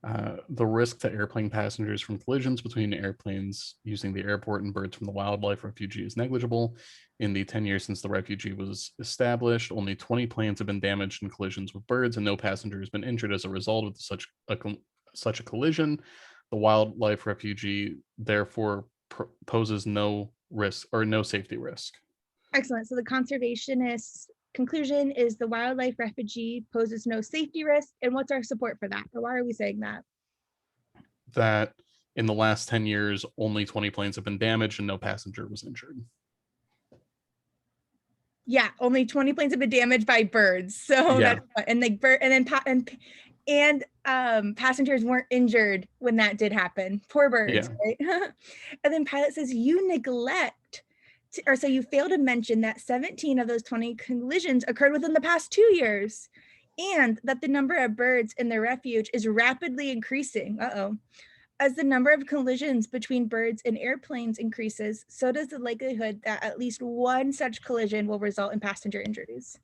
The risk to airplane passengers from collisions between airplanes using the airport and birds from the wildlife refuge is negligible. In the 10 years since the refuge was established, only 20 planes have been damaged in collisions with birds, and no passenger has been injured as a result of such a collision. The wildlife refuge therefore poses no risk or no safety risk. Excellent. So the conservationist conclusion is the wildlife refuge poses no safety risk. And what's our support for that? Or why are we saying that? That in the last 10 years, only 20 planes have been damaged and no passenger was injured. Yeah, only 20 planes have been damaged by birds. So yeah. that's and like passengers weren't injured when that did happen. Poor birds, right? And then pilot says you neglect so you fail to mention that 17 of those 20 collisions occurred within the past 2 years, and that the number of birds in the refuge is rapidly increasing. As the number of collisions between birds and airplanes increases, so does the likelihood that at least one such collision will result in passenger injuries.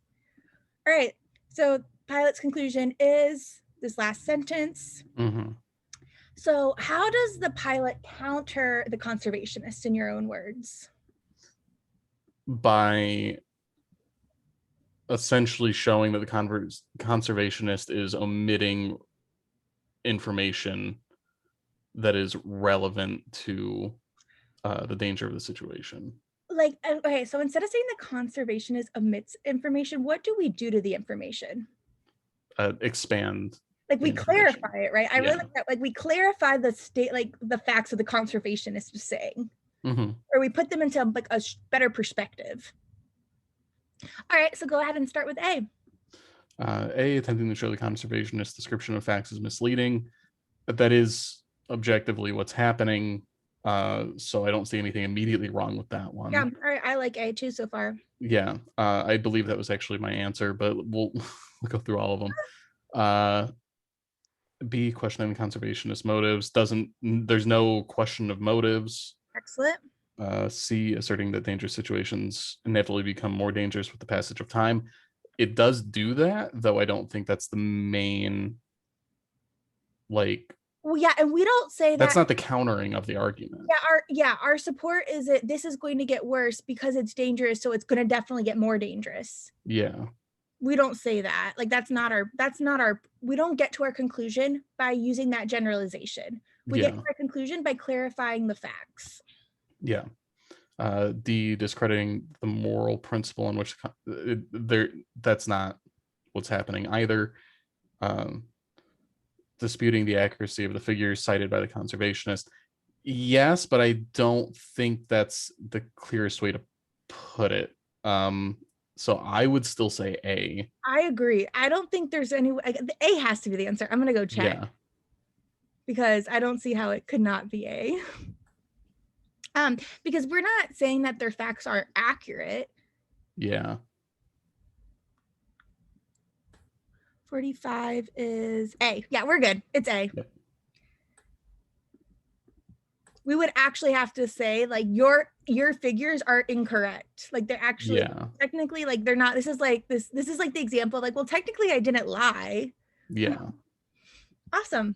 All right, so pilot's conclusion is this last sentence. So how does the pilot counter the conservationist, in your own words? By essentially showing that the conservationist is omitting information that is relevant to the danger of the situation. Like, okay, so instead of saying the conservationist omits information, what do we do to the information? Expand. Like we clarify it, right? I really like that. Like we clarify the state, like the facts of the conservationist is saying, or we put them into like a better perspective. All right, so go ahead and start with A. Attempting to show the conservationist description of facts is misleading, but that is objectively what's happening. So I don't see anything immediately wrong with that one. Yeah, all right, I like A too so far. Yeah, I believe that was actually my answer, but we'll go through all of them. B, questioning the conservationist motives. There's no question of motives. Excellent. C, asserting that dangerous situations inevitably become more dangerous with the passage of time. It does do that, though I don't think that's the main, like... Well, yeah, and we don't say that. That's not the countering of the argument. Our support is that this is going to get worse because it's dangerous, so it's going to definitely get more dangerous. Yeah. We don't say that. Like that's not our we don't get to our conclusion by using that generalization. We get to our conclusion by clarifying the facts. Yeah. D, discrediting the moral principle in which that's not what's happening either. Disputing the accuracy of the figures cited by the conservationist. Yes, but I don't think that's the clearest way to put it. So I would still say A. I agree. I don't think there's any A has to be the answer. I'm gonna go check. Because I don't see how it could not be A. Because we're not saying that their facts are accurate. Yeah. 45 is A. Yeah, we're good. It's A. Yep. We would actually have to say like your figures are incorrect. Like they're actually technically like they're not. This is like the example like, well, technically I didn't lie. Yeah. Awesome.